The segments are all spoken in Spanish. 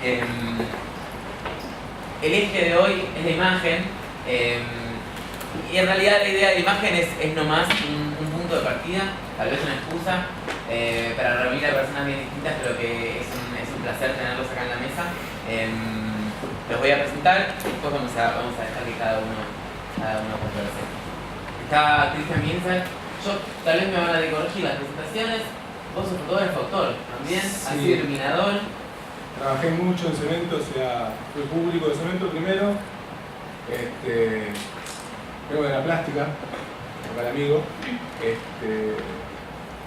El eje de hoy es la imagen, y en realidad la idea de la imagen es nomás un punto de partida, tal vez una excusa para reunir a personas bien distintas, pero que es un placer tenerlos acá en la mesa. Los voy a presentar y después vamos a dejar que cada uno converse. Está Cristian Minzer. Tal vez me van a corregir las presentaciones. Vos sos fotógrafo, autor también, sí. Has sido iluminador. Trabajé mucho en cemento, o sea, fui público de cemento primero. Vengo de la plástica, para el amigo.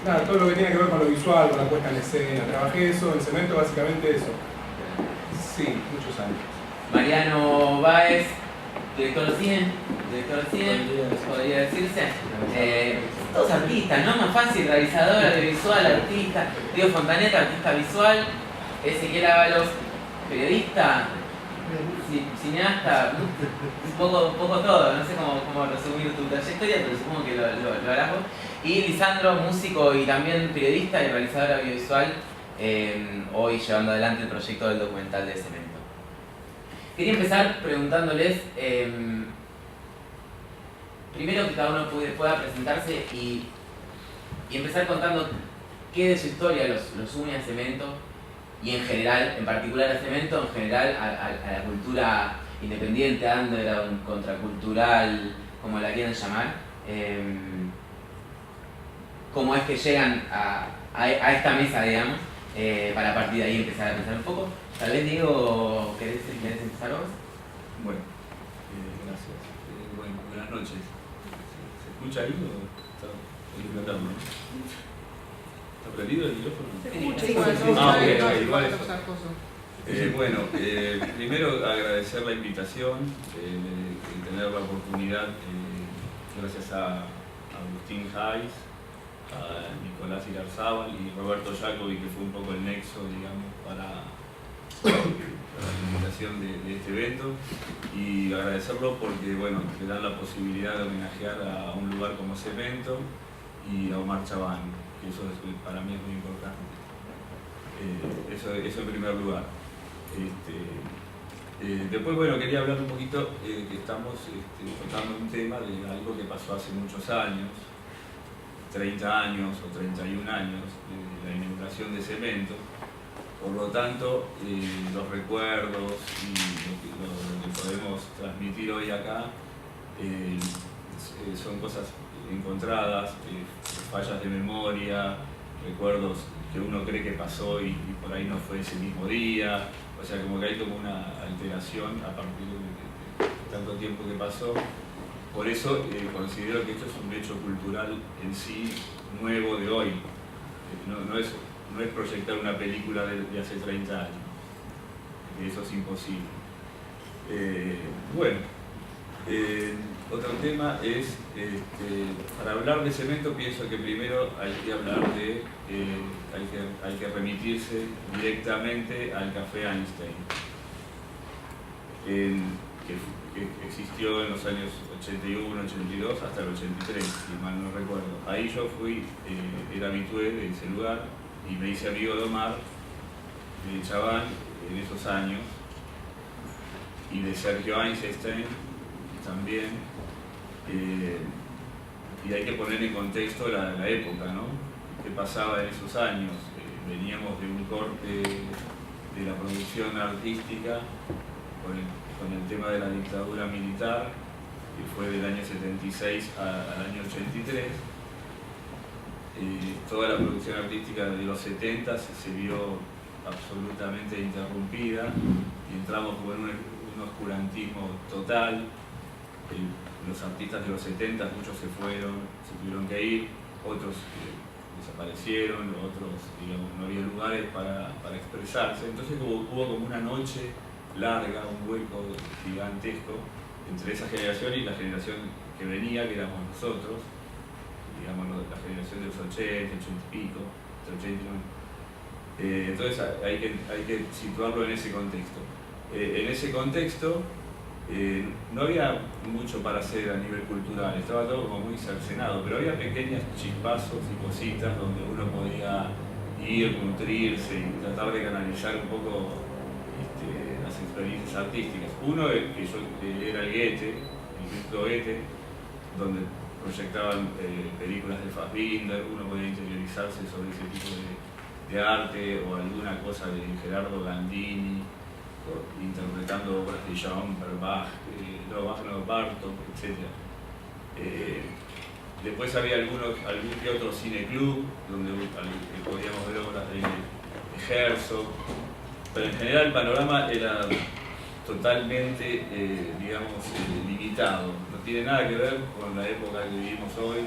Nada, todo lo que tiene que ver con lo visual, con la puesta en escena. Trabajé eso, en cemento básicamente eso. Sí, muchos años. Mariano Báez, director de cine, podría decirse. Todos artistas, ¿no? Más fácil, realizador, audiovisual, artista. Diego Fontaneta, artista visual. Ezequiel Ábalos, periodista, cineasta, un poco todo. No sé cómo resumir tu trayectoria, pero supongo que lo harás vos. Y Lisandro, músico y también periodista y realizador audiovisual, hoy llevando adelante el proyecto del documental de Cemento. Quería empezar preguntándoles, primero que cada uno pueda presentarse y empezar contando qué de su historia los une a Cemento y en general, en particular a Cemento, en general a la cultura independiente, underground, contracultural, como la quieran llamar. Cómo es que llegan a esta mesa, digamos, para a partir de ahí empezar a pensar un poco. Tal vez, Diego, ¿querés empezar vos? Bueno, gracias. Bueno, buenas noches. ¿Se escucha ahí o está explotando? ¿Está prendido el micrófono? Se escucha igual. Bueno, primero agradecer la invitación y tener la oportunidad, gracias a Agustín Hayes, a Nicolás Ilarzábal y Roberto Jacobi, que fue un poco el nexo, digamos, para la invitación de este evento, y agradecerlo porque, bueno, te dan la posibilidad de homenajear a un lugar como Cemento y a Omar Chabán, que eso para mí es muy importante. Eso en primer lugar. Después, bueno, quería hablar un poquito, que estamos tratando un tema de algo que pasó hace muchos años, 30 años o 31 años de la inauguración de Cemento. Por lo tanto, los recuerdos y lo que podemos transmitir hoy acá son cosas encontradas, fallas de memoria, recuerdos que uno cree que pasó y por ahí no fue ese mismo día. O sea, como que hay como una alteración a partir de tanto tiempo que pasó. Por eso considero que esto es un hecho cultural en sí nuevo de hoy. No es proyectar una película de hace 30 años. Eso es imposible. Bueno, otro tema es, para hablar de Cemento pienso que primero hay que hablar de, hay que remitirse directamente al Café Einstein, que existió en los años 81, 82 hasta el 83, si mal no recuerdo. Ahí yo fui, era habitué de ese lugar y me hice amigo de Omar, de Chabán en esos años, y de Sergio Einstein también. Y hay que poner en contexto la época, ¿no? ¿Qué pasaba en esos años? Veníamos de un corte de la producción artística con el tema de la dictadura militar, que fue del año 76 al año 83. Toda la producción artística de los 70 se vio absolutamente interrumpida y entramos como en un oscurantismo total. Los artistas de los 70, muchos se fueron, se tuvieron que ir, otros desaparecieron, otros, digamos, no había lugares para expresarse. Entonces hubo como una noche larga, un hueco gigantesco entre esa generación y la generación que venía, que éramos nosotros, digamos, la generación de los 80, 80 y pico, 80 y 90. Entonces hay que situarlo en ese contexto. En ese contexto no había mucho para hacer a nivel cultural, estaba todo como muy cercenado, pero había pequeños chispazos y cositas donde uno podía ir, nutrirse y tratar de canalizar un poco las experiencias artísticas. Uno que yo era el Goethe, el Instituto Goethe, donde proyectaban películas de Fassbinder, uno podía interiorizarse sobre ese tipo de arte o alguna cosa de Gerardo Gandini, interpretando obras de Schoenberg, Bach, Bartók, etc. Después había algún que otro cineclub donde podíamos ver obras de Herzog, pero en general el panorama era totalmente, digamos, limitado. No tiene nada que ver con la época que vivimos hoy,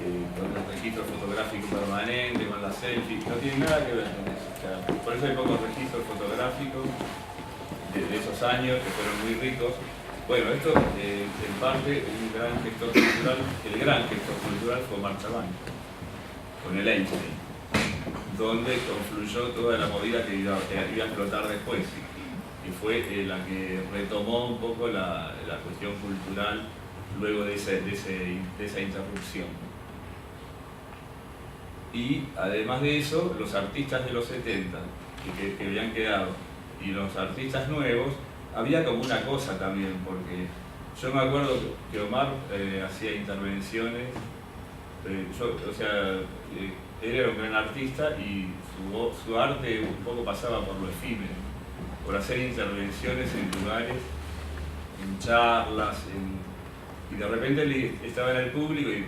con el registro fotográfico permanente, con las selfies, no tiene nada que ver con eso. O sea, por eso hay pocos registros fotográficos de esos años que fueron muy ricos. Bueno, esto en parte un gran gestor cultural, el gran gestor cultural fue Omar Chabán, con el Einstein, donde confluyó toda la movida que iba a explotar después, y fue la que retomó un poco la cuestión cultural luego de esa interrupción. Y además de eso, los artistas de los 70 que habían quedado y los artistas nuevos, había como una cosa también, porque yo me acuerdo que Omar hacía intervenciones, él era un gran artista y su arte un poco pasaba por lo efímero, por hacer intervenciones en lugares, en charlas, y de repente él estaba en el público y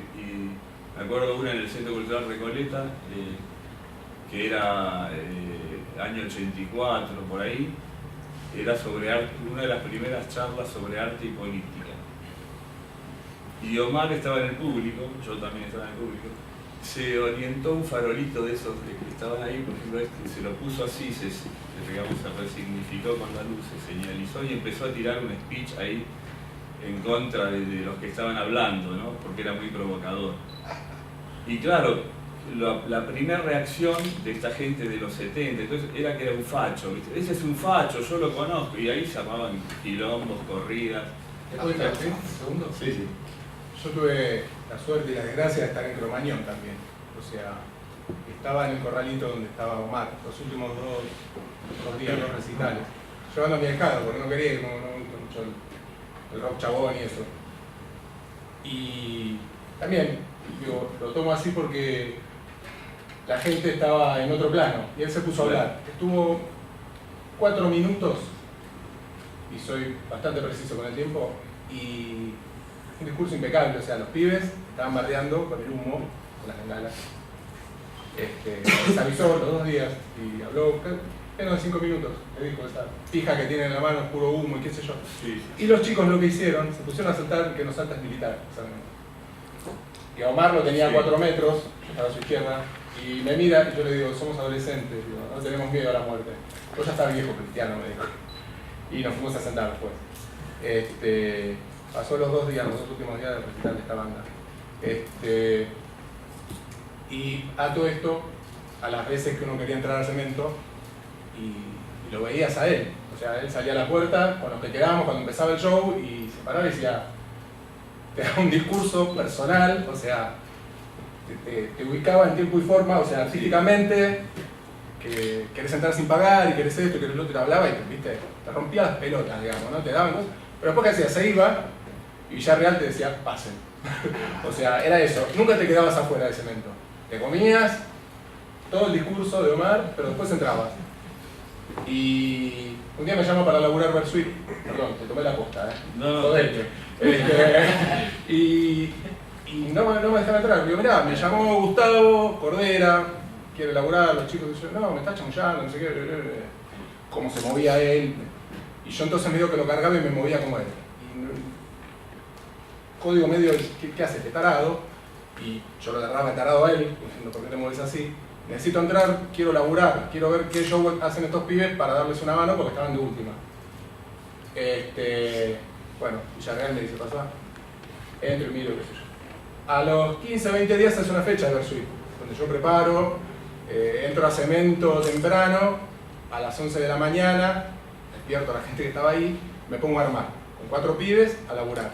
me acuerdo una en el Centro Cultural Recoleta, que era año 84, por ahí, era sobre arte, una de las primeras charlas sobre arte y política. Y Omar estaba en el público, yo también estaba en el público, se orientó un farolito de esos que estaban ahí, por ejemplo, se lo puso así, digamos, se resignificó con la luz, se señalizó y empezó a tirar un speech ahí en contra de los que estaban hablando, ¿no? Porque era muy provocador. Y claro, la primera reacción de esta gente de los 70, entonces era que era un facho, ¿viste? Ese es un facho, yo lo conozco, y ahí se armaban quilombos, corridas. ¿Te puedo interrumpir un segundo? Sí. Yo tuve la suerte y la desgracia de estar en Cromañón también. O sea, estaba en el corralito donde estaba Omar, los últimos dos días, dos recitales. Llevando a mi escala, porque no quería ir, no me gusta mucho el rock chabón y eso. Y también, digo, lo tomo así porque la gente estaba en otro plano y él se puso a hablar. Estuvo 4 minutos, y soy bastante preciso con el tiempo, y un discurso impecable. O sea, los pibes estaban bardeando con el humo, con las bengalas. Se avisó los 2 días y habló menos de 5 minutos. Le dijo esa pija que tiene en la mano, es puro humo y qué sé yo. Sí. Y los chicos lo que hicieron, se pusieron a saltar, que no salta es militar, y a Omar lo tenía a 4 metros, yo estaba a su izquierda, y me mira y yo le digo, somos adolescentes, digo, no tenemos miedo a la muerte. Yo ya estaba viejo cristiano, me dijo. Y nos fuimos a sentar después. Pasó los 2 días, los 2 últimos días del recital de esta banda. Y a todo esto, a las veces que uno quería entrar al cemento, y lo veías a él. O sea, él salía a la puerta con los que quedábamos cuando empezaba el show y se paraba y decía, te daba un discurso personal, o sea, te ubicaba en tiempo y forma, o sea, artísticamente, que querés entrar sin pagar y querés esto y querés lo otro, te hablaba y te rompía las pelotas, digamos, ¿no? Te daban cosas. Pero después que hacía, se iba y Villarreal te decía, pasen. O sea, era eso, nunca te quedabas afuera del cemento. Te comías todo el discurso de Omar, pero después entrabas. Y un día me llamó para laburar Versuit, perdón, te tomé la posta, No. Jodete. Y no me dejaron entrar. Digo, mirá, me llamó Gustavo Cordera, quiere laburar, los chicos, y yo, no, me está chamullando, no sé qué, cómo se movía él. Y yo entonces me digo que lo cargaba y me movía como él. Y código medio, ¿qué haces? Tarado. Y yo lo agarraba tarado a él, diciendo, ¿por qué te mueves así? Necesito entrar, quiero laburar, quiero ver qué show hacen estos pibes para darles una mano porque estaban de última. Bueno, Villarreal me dice, pasá, entro y miro, qué sé yo. A los 15, 20 días hace una fecha de Versuit, donde yo preparo, entro a cemento temprano, a las 11 de la mañana, despierto a la gente que estaba ahí, me pongo a armar, con 4 pibes a laburar.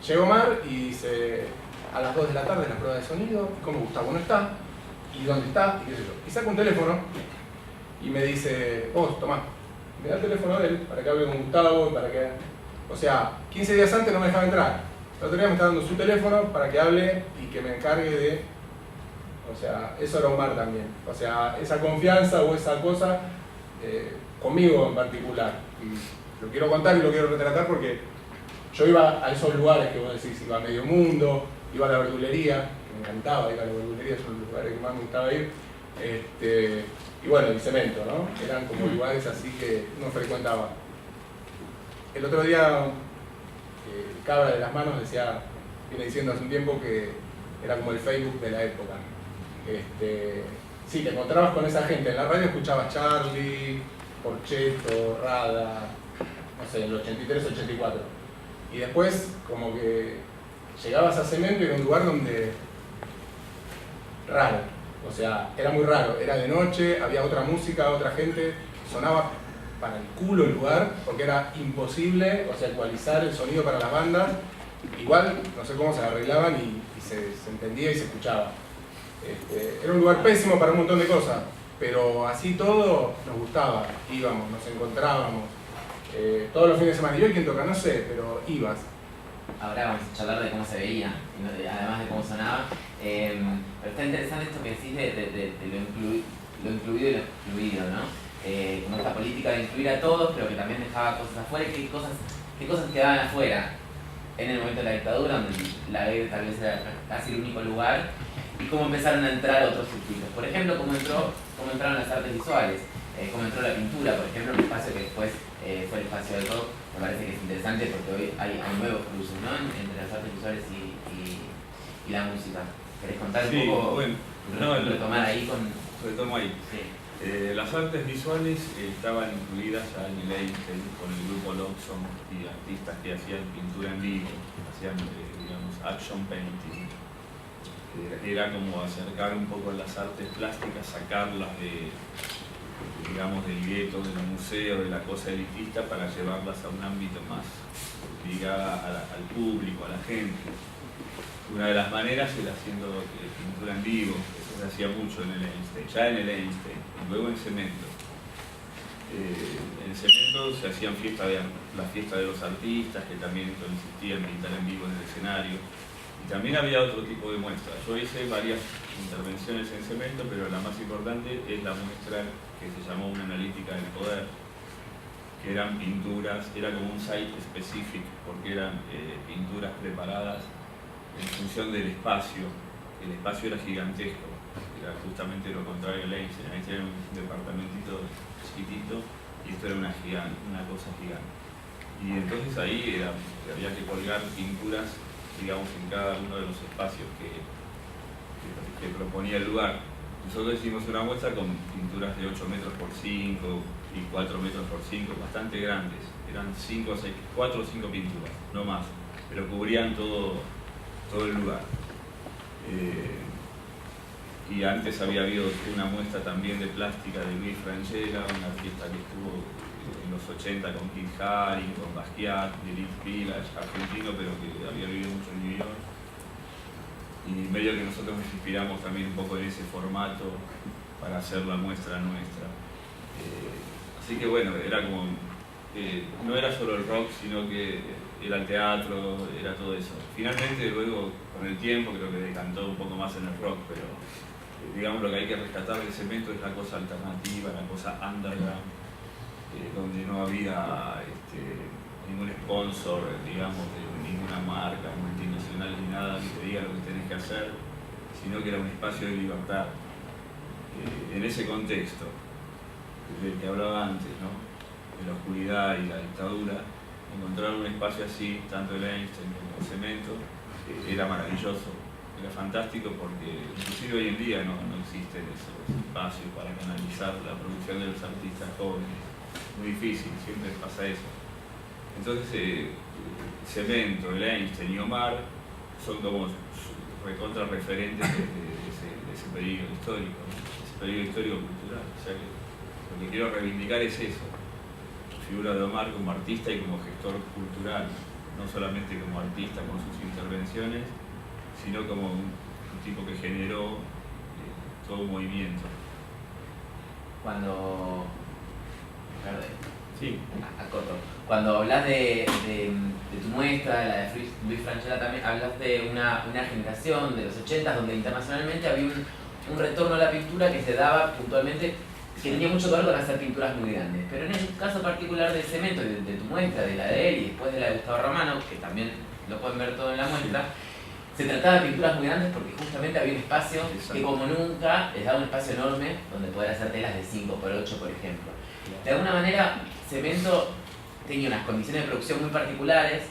Llego Omar y dice, a las 2 de la tarde la prueba de sonido, y como Gustavo no está, y dónde está, y qué sé yo. Y saco un teléfono y me dice, vos, tomá, me da el teléfono de él para que hable con Gustavo, para que... O sea, 15 días antes no me dejaba entrar. El otro día me está dando su teléfono para que hable y que me encargue de... O sea, eso era Omar también. O sea, esa confianza o esa cosa, conmigo en particular. Y lo quiero contar y lo quiero retratar porque yo iba a esos lugares que vos decís, iba a Medio Mundo, iba a la verdulería, que me encantaba ir a la verdulería, son los lugares que más me gustaba ir. Y bueno, el Cemento, ¿no? Eran como lugares así que uno frecuentaba. El otro día, Cabra de las Manos decía, viene diciendo hace un tiempo que era como el Facebook de la época. Sí, te encontrabas con esa gente. En la radio escuchabas Charlie, Porchetto, Rada, no sé, en el 83, 84. Y después, como que llegabas a Cemento y era un lugar donde... raro. O sea, era muy raro. Era de noche, había otra música, otra gente. Sonaba para el culo el lugar, porque era imposible, o sea, ecualizar el sonido para las bandas. Igual, no sé cómo se arreglaban y se entendía y se escuchaba. Era un lugar pésimo para un montón de cosas, pero así todo nos gustaba, íbamos, nos encontrábamos, todos los fines de semana. ¿Y hoy quién toca? No sé, pero ibas. Ahora vamos a charlar de cómo se veía, además de cómo sonaba. Pero está interesante esto que decís de lo incluido y lo excluido, ¿no? Como esta política de incluir a todos, pero que también dejaba cosas afuera y qué cosas quedaban afuera. En el momento de la dictadura, donde la guerra tal vez era casi el único lugar, y cómo empezaron a entrar otros circuitos. Por ejemplo, cómo entraron las artes visuales, cómo entró la pintura, por ejemplo, un espacio que después fue el espacio del rock. Me parece que es interesante porque hoy hay nuevos cruces, ¿no? Entre las artes visuales y la música. ¿Querés contar un poco? Bueno, retomar ahí con... Retomo ahí. Sí. Las artes visuales estaban incluidas ya en el Einstein con el grupo Lobson y artistas que hacían pintura en vivo, hacían, digamos, action painting. Era como acercar un poco las artes plásticas, sacarlas digamos, del gueto, del museo, de la cosa elitista, para llevarlas a un ámbito más ligada al público, a la gente. Una de las maneras era haciendo pintura en vivo, eso se hacía mucho en el Einstein, ya en el Einstein, y luego en Cemento. En Cemento se hacían la fiesta de los artistas, que también consistía en pintar en vivo en el escenario. Y también había otro tipo de muestras. Yo hice varias intervenciones en Cemento, pero la más importante es la muestra que se llamó Una analítica del poder, que eran pinturas, era como un site específico, porque eran pinturas preparadas en función del espacio. El espacio era gigantesco, era justamente lo contrario del Einstein. Einstein era un departamentito chiquitito y esto era una cosa gigante. Y entonces ahí había que colgar pinturas, digamos, en cada uno de los espacios que proponía el lugar. Nosotros hicimos una muestra con pinturas de 8 metros por 5 y 4 metros por 5, bastante grandes. Eran 4 o 5 pinturas, no más, pero cubrían todo el lugar. Y antes había habido una muestra también de plástica de Luis Frangella, un artista que estuvo en los 80 con Kid Haring, con Basquiat, de Elite Village, argentino, pero que había vivido mucho en New York. Y medio que nosotros nos inspiramos también un poco en ese formato para hacer la muestra nuestra. Así que bueno, era como, no era solo el rock, sino que era el teatro, era todo eso. Finalmente luego, con el tiempo, creo que decantó un poco más en el rock, pero digamos lo que hay que rescatar del Cemento es la cosa alternativa, la cosa underground, donde no había ningún sponsor, digamos, de ninguna marca multinacional ni nada que te diga lo que tenés que hacer, sino que era un espacio de libertad. En ese contexto del que hablaba antes, ¿no? De la oscuridad y la dictadura, encontrar un espacio así, tanto el Einstein como el Cemento, era maravilloso, era fantástico, porque inclusive hoy en día no existen esos espacios para canalizar la producción de los artistas jóvenes. Muy difícil, siempre pasa eso. Entonces, Cemento, el Einstein y Omar son como recontra referentes de ese periodo histórico, ese periodo histórico-cultural. O sea que lo que quiero reivindicar es eso, la figura de Omar como artista y como gestor cultural, no solamente como artista con sus intervenciones, sino como un tipo que generó todo un movimiento. Cuando Sí. Acoto. Cuando hablas de tu muestra, la de Luis Franchella, también hablas de una generación de los 80 donde internacionalmente había un retorno a la pintura que se daba puntualmente, que tenía mucho que ver con hacer pinturas muy grandes. Pero en el caso particular del cemento, de tu muestra, de la de él y después de la de Gustavo Romano, que también lo pueden ver todo en la muestra, se trataba de pinturas muy grandes porque justamente había un espacio que como nunca les daba un espacio enorme donde poder hacer telas de 5x8, por ejemplo. De alguna manera, cemento tenía unas condiciones de producción muy particulares,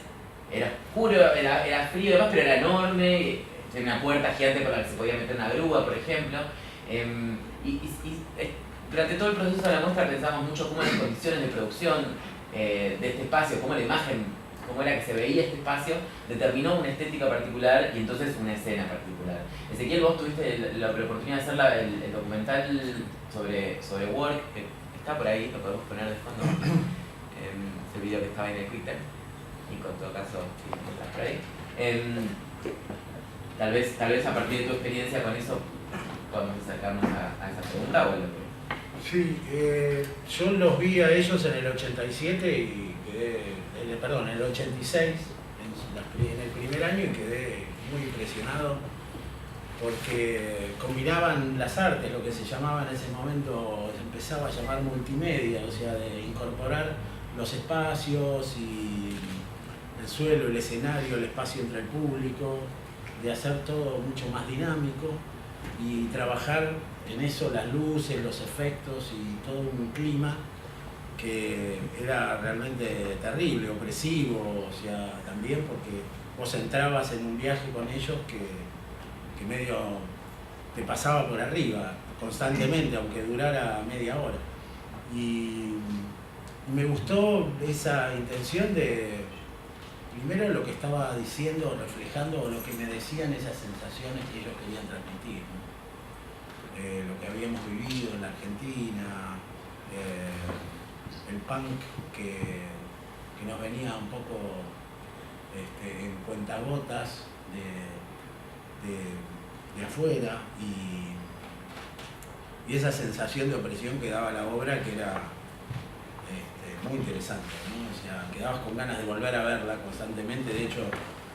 era oscuro, era frío y demás, pero era enorme, tenía una puerta gigante por la que se podía meter una grúa, por ejemplo. Durante todo el proceso de la muestra pensamos mucho cómo las condiciones de producción de este espacio, cómo la imagen, cómo era que se veía este espacio, determinó una estética particular y entonces una escena particular. Ezequiel, vos tuviste la oportunidad de hacer el documental sobre Work, que está por ahí, lo podemos poner de fondo, ese video que estaba en el Twitter, y con todo caso, sí, está por ahí. Tal vez a partir de tu experiencia con eso podemos acercarnos a esa pregunta o lo que... Sí, yo los vi a ellos en el 87 y quedé, en el 86, en el primer año, y quedé muy impresionado porque combinaban las artes, lo que se llamaba en ese momento, se empezaba a llamar multimedia, o sea, de incorporar los espacios y el suelo, el escenario, el espacio entre el público, de hacer todo mucho más dinámico y trabajar en eso, las luces, los efectos y todo un clima que era realmente terrible, opresivo, o sea, también porque vos entrabas en un viaje con ellos que medio te pasaba por arriba constantemente, aunque durara media hora. Y me gustó esa intención de, primero, lo que estaba diciendo, reflejando lo que me decían esas sensaciones que ellos querían transmitir, ¿no? Lo que habíamos vivido en la Argentina, el punk que nos venía un poco en cuentagotas de afuera, y esa sensación de opresión que daba la obra, que era muy interesante, ¿no? O sea, quedabas con ganas de volver a verla constantemente. De hecho,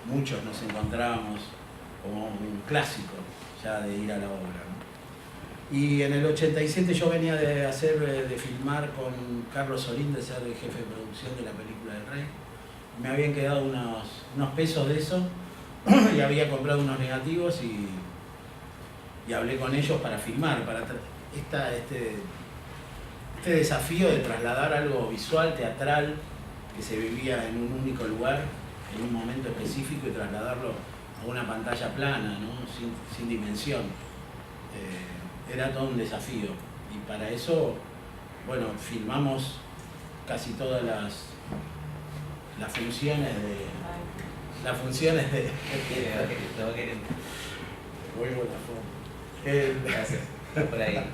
muchos nos encontrábamos como un clásico ya de ir a la obra, ¿no? Y en el 87 yo venía de filmar con Carlos Sorín, de ser el jefe de producción de la película del Rey. Me habían quedado unos pesos de eso y había comprado unos negativos y hablé con ellos para filmar, para este desafío de trasladar algo visual, teatral, que se vivía en un único lugar, en un momento específico, y trasladarlo a una pantalla plana, ¿no? sin dimensión. Era todo un desafío, y para eso, bueno, filmamos casi todas las funciones de muy buena forma. Gracias, por ahí.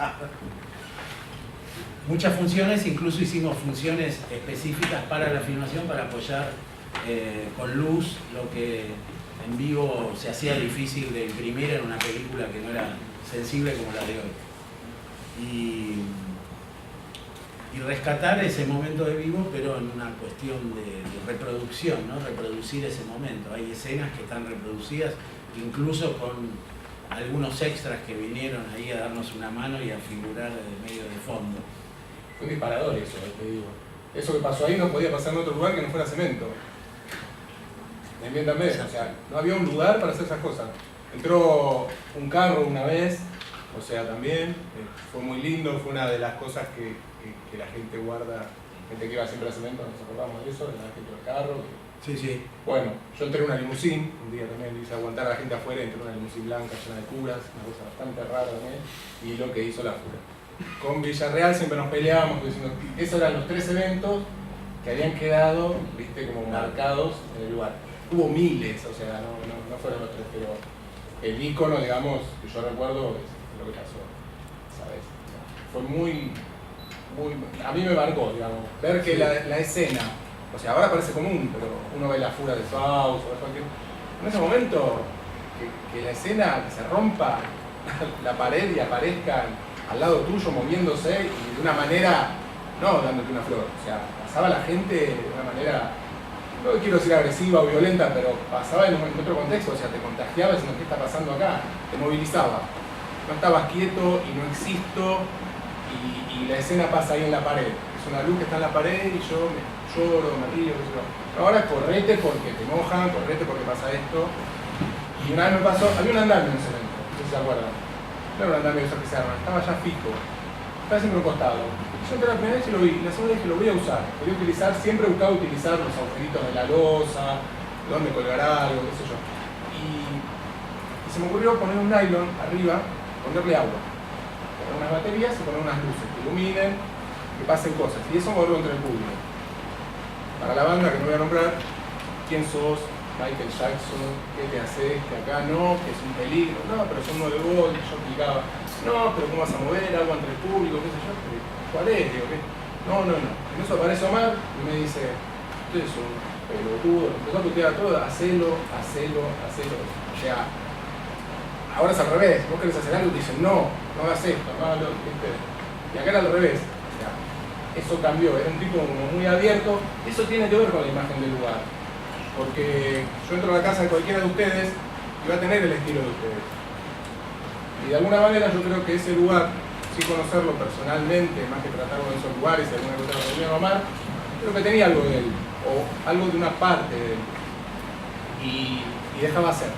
Muchas funciones, incluso hicimos funciones específicas para la filmación, para apoyar con luz lo que en vivo se hacía difícil de imprimir en una película que no era sensible como la de hoy. Y rescatar ese momento de vivo, pero en una cuestión de reproducción, ¿no? Reproducir ese momento. Hay escenas que están reproducidas, incluso con algunos extras que vinieron ahí a darnos una mano y a figurar de medio de fondo. Fue un disparador eso, te digo. Eso que pasó ahí no podía pasar en otro lugar que no fuera cemento. Entiéndame, o sea, no había un lugar para hacer esas cosas. Entró un carro una vez, o sea, también, fue muy lindo, fue una de las cosas que la gente guarda, gente que iba siempre a cemento, nos acordamos de eso, de la gente del carro. Sí, sí. Bueno, yo entré en una limusín, un día también hice aguantar a la gente afuera, entré en una limusín blanca llena de curas, una cosa bastante rara también, y lo que hizo la Fura. Con Villarreal siempre nos peleábamos, diciendo, esos eran los 3 eventos que habían quedado, viste, como marcados en el lugar. Hubo miles, o sea, no fueron los 3, pero el ícono, digamos, que yo recuerdo es lo que pasó, ¿sabes? Fue muy, a mí me marcó, digamos, ver que la escena, o sea, ahora parece común, pero uno ve la Fura de Faust, o cualquier... En ese momento, que la escena, que se rompa la pared y aparezcan al lado tuyo moviéndose y de una manera no dándote una flor, o sea, pasaba la gente de una manera, no quiero decir agresiva o violenta, pero pasaba en otro contexto, o sea, te contagiaba diciendo qué está pasando acá, te movilizaba. No estabas quieto y no existo y la escena pasa ahí en la pared. Es una luz que está en la pared y yo me lloro, me río, qué sé yo. Ahora correte porque te mojan, correte porque pasa esto. Y una vez me pasó, había un andamio en ese momento, no sé si se acuerdan. No era un andamio de esos que se arman, estaba ya fijo. Estaba siempre a un costado. Yo entré la primera vez y lo vi, la segunda vez que lo voy a usar. Quería utilizar, siempre he buscado utilizar los agujeritos de la losa, dónde colgar algo, qué sé yo. Y se me ocurrió poner un nylon arriba, ponerle agua. Poner unas baterías y poner unas luces que iluminen, que pasen cosas. Y eso moverlo entre el público. Para la banda que no voy a nombrar, ¿quién sos? Michael Jackson, ¿qué te haces? Que acá no, que es un peligro. No, pero son 9 volts, yo explicaba. No, pero ¿cómo vas a mover agua entre el público? ¿Qué sé yo? Pero, ¿cuál es? Digo, ¿qué? No. En eso aparece Omar y me dice, usted es un pelotudo. Empezó a putear todo, hacelo. O sea, ahora es al revés. Vos querés hacer algo y te dicen, no hagas esto, no hagas lo que ¿viste? Y acá era al revés. O sea, eso cambió, era un tipo como muy abierto. Eso tiene que ver con la imagen del lugar. Porque yo entro a la casa de cualquiera de ustedes y va a tener el estilo de ustedes. Y de alguna manera yo creo que ese lugar, sin conocerlo personalmente, más que tratarlo en esos lugares y alguna cosa que tenía mamá, creo que tenía algo de él, o algo de una parte de él. Y dejaba hacer.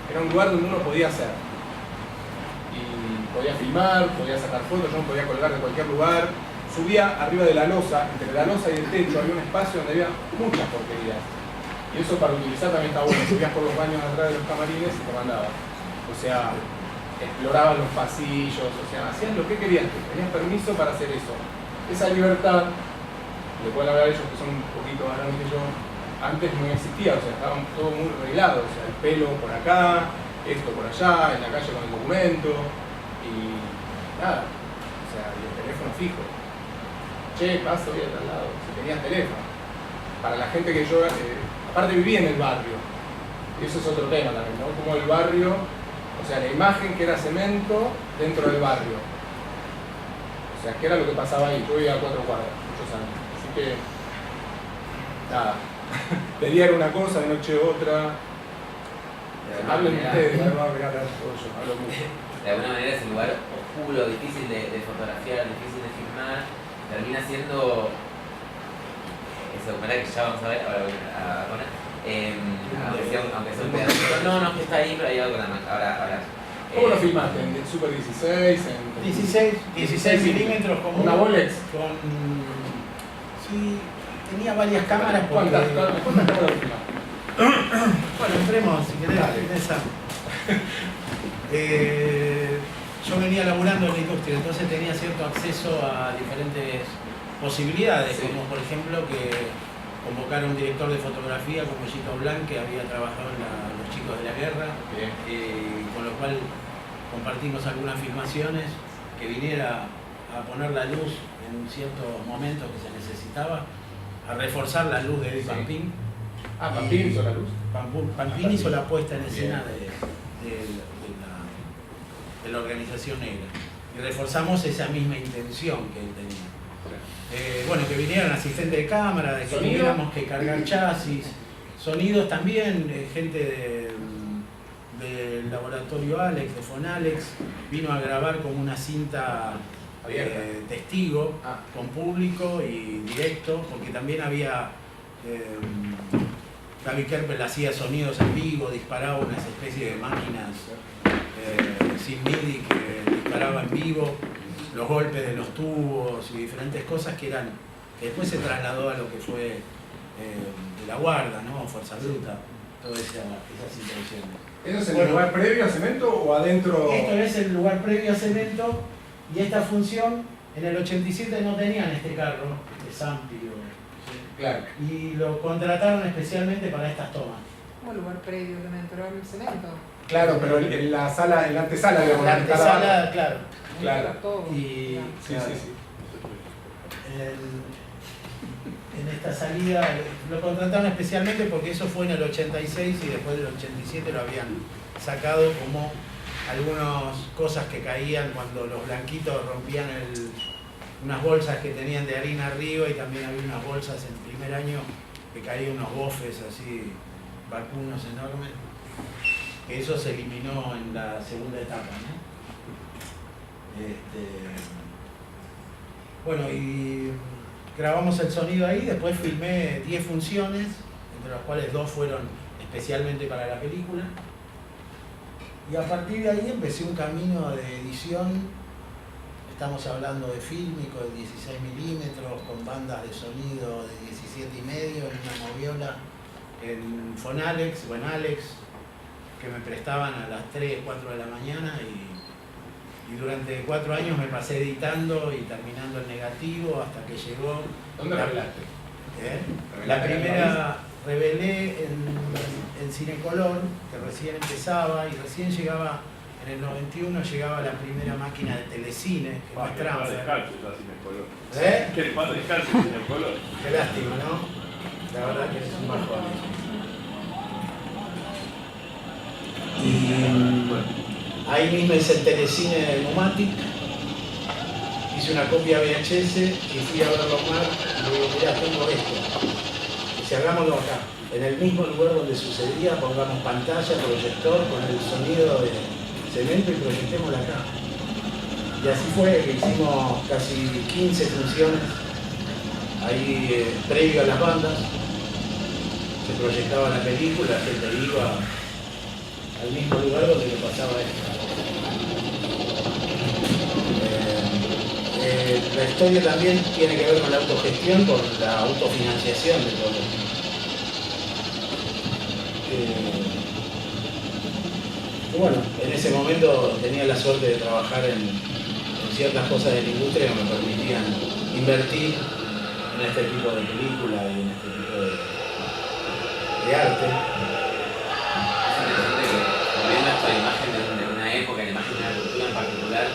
Era un lugar donde uno podía hacer. Y podía filmar, podía sacar fotos, yo me podía colgar de cualquier lugar. Subía arriba de la losa, entre la losa y el techo había un espacio donde había muchas porquerías. Y eso para utilizar también está bueno, subías por los baños atrás de los camarines y te mandabas. O sea, explorabas los pasillos, o sea, hacías lo que querías, tenías permiso para hacer eso. Esa libertad, le pueden hablar ellos que son un poquito más grandes que yo, antes no existía, o sea, estaba todo muy arreglado, o sea, el pelo por acá, esto por allá, en la calle con el documento, y nada, o sea, y el teléfono fijo. Che, paso, voy a tal lado, si tenías teléfono. Para la gente que yo... aparte vivía en el barrio, y eso es otro tema también, ¿no? Como el barrio, o sea, la imagen que era cemento dentro del barrio. O sea, que era lo que pasaba ahí. Yo vivía a 4 cuadras, muchos años. Así que, nada, de día era una cosa, de noche otra. Hablen ustedes, no va a pegar todo yo, hablo mucho. De alguna manera ese lugar oscuro, difícil de fotografiar, difícil de filmar, termina siendo... ese documental que ya vamos a ver, ahora voy a poner, aunque sea un pedacito, no, que está ahí, pero hay algo nada más, ahora. ¿Cómo lo filmaste? ¿En Super 16? ¿En 16 milímetros con una Bolex? Sí, tenía varias cámaras. ¿Cuántas cámaras filmaste? Bueno, entremos si querés en esa. Yo venía laburando en la industria, entonces tenía cierto acceso a diferentes posibilidades, sí. Como por ejemplo que convocar a un director de fotografía como Gito Blanc, que había trabajado en Los Chicos de la Guerra, con lo cual compartimos algunas filmaciones, que viniera a poner la luz en ciertos momentos que se necesitaba, a reforzar la luz de Eddie Pampín. Pampín hizo la luz. Pampín hizo la puesta en escena de la organización negra. Y reforzamos esa misma intención que él tenía. Bueno, que vinieran asistentes de cámara, de que tuviéramos que cargar chasis, sonidos también, gente del laboratorio Alex, de Fonalex, vino a grabar con una cinta testigo, con público y directo, porque también había... Gaby Kerpel hacía sonidos en vivo, disparaba unas especies de máquinas sin MIDI que disparaba en vivo, los golpes de los tubos y diferentes cosas que después se trasladó a lo que fue de la Guarda, ¿no? Fuerza Bruta, todas esas intenciones. ¿Eso es el lugar previo a Cemento o adentro? Esto es el lugar previo a Cemento y esta función en el 87 no tenían este carro, este Zampi. Claro. Y lo contrataron especialmente para estas tomas. Como lugar previo que me entró en el Cemento. Claro, pero en la sala, en la antesala, digamos. La antesala, claro. Claro. Y sí. En esta salida lo contrataron especialmente porque eso fue en el 86 y después del 87 lo habían sacado como algunas cosas que caían cuando los blanquitos rompían unas bolsas que tenían de harina arriba y también había unas bolsas en el primer año que caían unos bofes así, vacunos enormes. Eso se eliminó en la segunda etapa, ¿no? Bueno, y grabamos el sonido ahí, después filmé 10 funciones, entre las cuales 2 fueron especialmente para la película. Y a partir de ahí empecé un camino de edición. Estamos hablando de fílmico de 16 milímetros, con bandas de sonido de 17,5 en una moviola, en Fonalex o en Alex, que me prestaban a las 3, 4 de la mañana y durante 4 años me pasé editando y terminando el negativo hasta que llegó... ¿Dónde revelaste? La primera revelé en Cinecolor, que recién empezaba y recién llegaba, en el 91 llegaba la primera máquina de telecine, que no es transfer. ¿Qué pasa descalzo sin el color? Qué lástima, ¿no? La verdad que es un bajón eso. Y ahí mismo es el telecine de Numatic. Hice una copia VHS y fui a verlo más y le digo, mirá, tengo esto. Dice, hagámoslo acá. En el mismo lugar donde sucedía, pongamos pantalla, proyector, con el sonido de cemento y proyectémoslo acá. Y así fue que hicimos casi 15 funciones ahí previo a las bandas. Se proyectaba la película, la gente iba al mismo lugar donde le pasaba esto. La historia también tiene que ver con la autogestión, con la autofinanciación de todo esto. Y bueno, en ese momento tenía la suerte de trabajar en ciertas cosas de la industria que me permitían invertir en este tipo de películas y en este tipo de arte. Volviendo a esta imagen de una época, la imagen de una cultura en particular,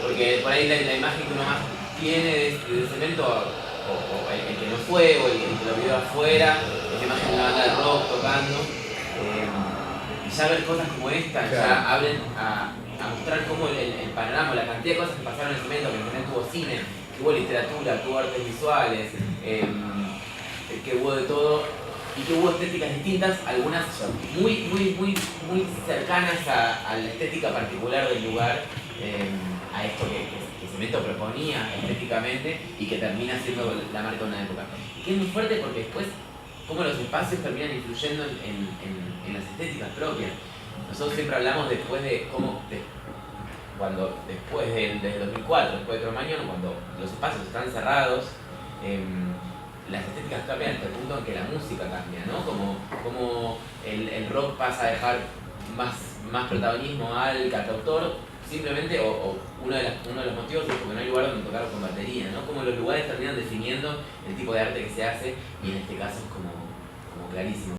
porque por ahí la imagen que uno más tiene de cemento, o el que no fue, o el que lo vio afuera, es la imagen de una banda de rock tocando. Y ya ver cosas como esta, ya abren a mostrar cómo el panorama, la cantidad de cosas que pasaron en el cemento, que en el cemento hubo cine, que hubo literatura, que hubo artes visuales, que hubo de todo, y que hubo estéticas distintas, algunas muy cercanas a la estética particular del lugar, a esto que Cemento proponía estéticamente y que termina siendo la marca de una época. Y que es muy fuerte porque después, cómo los espacios terminan influyendo en las estéticas propias. Nosotros siempre hablamos después de cómo, desde 2004, después de Cromañón, cuando los espacios están cerrados, las estéticas cambian hasta el punto en que la música cambia, ¿no? Como el rock pasa a dejar más protagonismo al cantautor, simplemente, o uno de los motivos es porque no hay lugar donde tocar con batería, ¿no? Como los lugares terminan definiendo el tipo de arte que se hace, y en este caso es como clarísimo.